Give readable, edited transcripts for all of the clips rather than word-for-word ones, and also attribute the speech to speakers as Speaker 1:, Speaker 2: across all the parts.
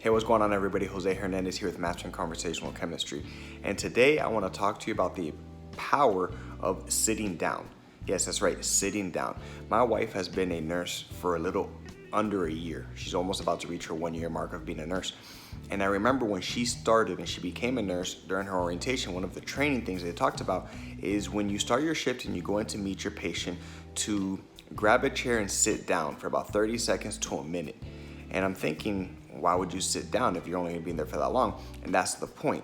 Speaker 1: Hey, what's going on, everybody? Jose Hernandez here with Mastering Conversational Chemistry. And today I want to talk to you about the power of sitting down. Yes, that's right, sitting down. My wife has been a nurse for a little under a year. She's almost about to reach her 1 year mark of being a nurse. And I remember when she started and she became a nurse, during her orientation, one of the training things they talked about is when you start your shift and you go in to meet your patient, to grab a chair and sit down for about 30 seconds to a minute. And I'm thinking, why would you sit down if you're only gonna be in there for that long? And that's the point.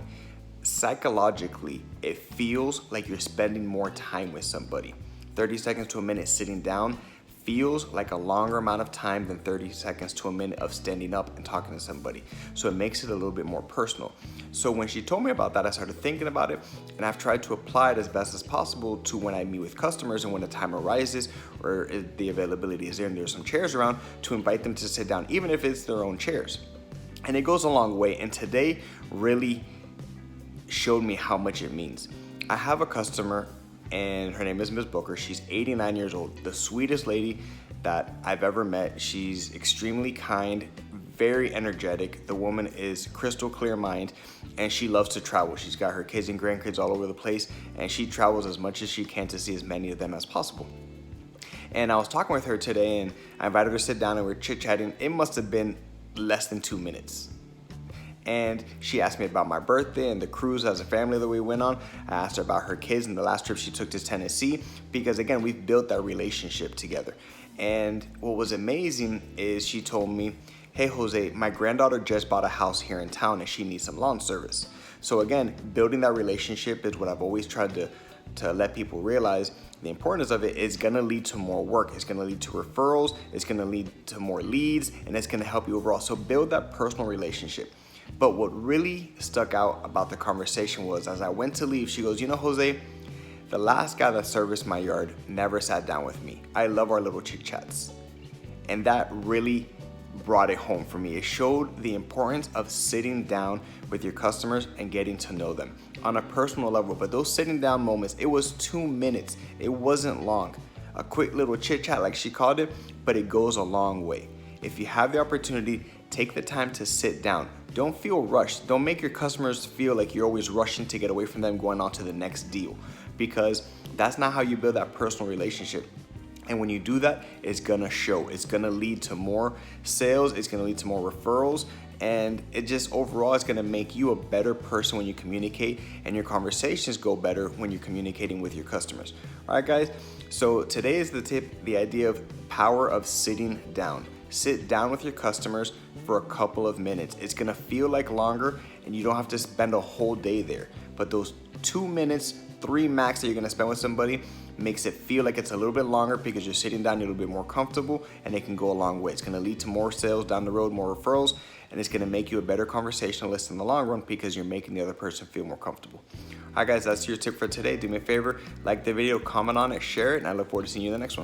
Speaker 1: Psychologically, it feels like you're spending more time with somebody. 30 seconds to a minute sitting down feels like a longer amount of time than 30 seconds to a minute of standing up and talking to somebody. So it makes it a little bit more personal. So when she told me about that, I started thinking about it, and I've tried to apply it as best as possible to when I meet with customers and when the time arises or if the availability is there and there's some chairs around, to invite them to sit down, even if it's their own chairs. And it goes a long way, and today really showed me how much it means. I have a customer, and her name is Ms. Booker. She's 89 years old, the sweetest lady that I've ever met. She's extremely kind, very energetic. The woman is crystal clear mind, and she loves to travel. She's got her kids and grandkids all over the place, and she travels as much as she can to see as many of them as possible. And I was talking with her today, and I invited her to sit down, and we were chit-chatting. It must have been less than 2 minutes. And she asked me about my birthday and the cruise as a family that we went on. I asked her about her kids and the last trip she took to Tennessee, because again, we've built that relationship together. And what was amazing is she told me, hey Jose, my granddaughter just bought a house here in town and she needs some lawn service. So again, building that relationship is what I've always tried to let people realize. The importance of it is gonna lead to more work. It's gonna lead to referrals. It's gonna lead to more leads, and it's gonna help you overall. So build that personal relationship. But what really stuck out about the conversation was, as I went to leave, she goes, you know, Jose, the last guy that serviced my yard never sat down with me. I love our little chit chats. And that really brought it home for me. It showed the importance of sitting down with your customers and getting to know them on a personal level. But those sitting down moments, it was 2 minutes. It wasn't long. A quick little chit chat, like she called it, but it goes a long way. If you have the opportunity, take the time to sit down. Don't feel rushed. Don't make your customers feel like you're always rushing to get away from them going on to the next deal, because that's not how you build that personal relationship. And when you do that, it's gonna show. It's gonna lead to more sales. It's gonna lead to more referrals. And it just overall is gonna make you a better person when you communicate, and your conversations go better when you're communicating with your customers. All right, guys. So today is the tip, the idea of power of sitting down. Sit down with your customers for a couple of minutes. It's gonna feel like longer, and you don't have to spend a whole day there. But those 2 minutes, 3 max that you're gonna spend with somebody makes it feel like it's a little bit longer, because you're sitting down, you're a little bit more comfortable, and it can go a long way. It's gonna lead to more sales down the road, more referrals, and it's gonna make you a better conversationalist in the long run, because you're making the other person feel more comfortable. All right, guys, that's your tip for today. Do me a favor, like the video, comment on it, share it, and I look forward to seeing you in the next one.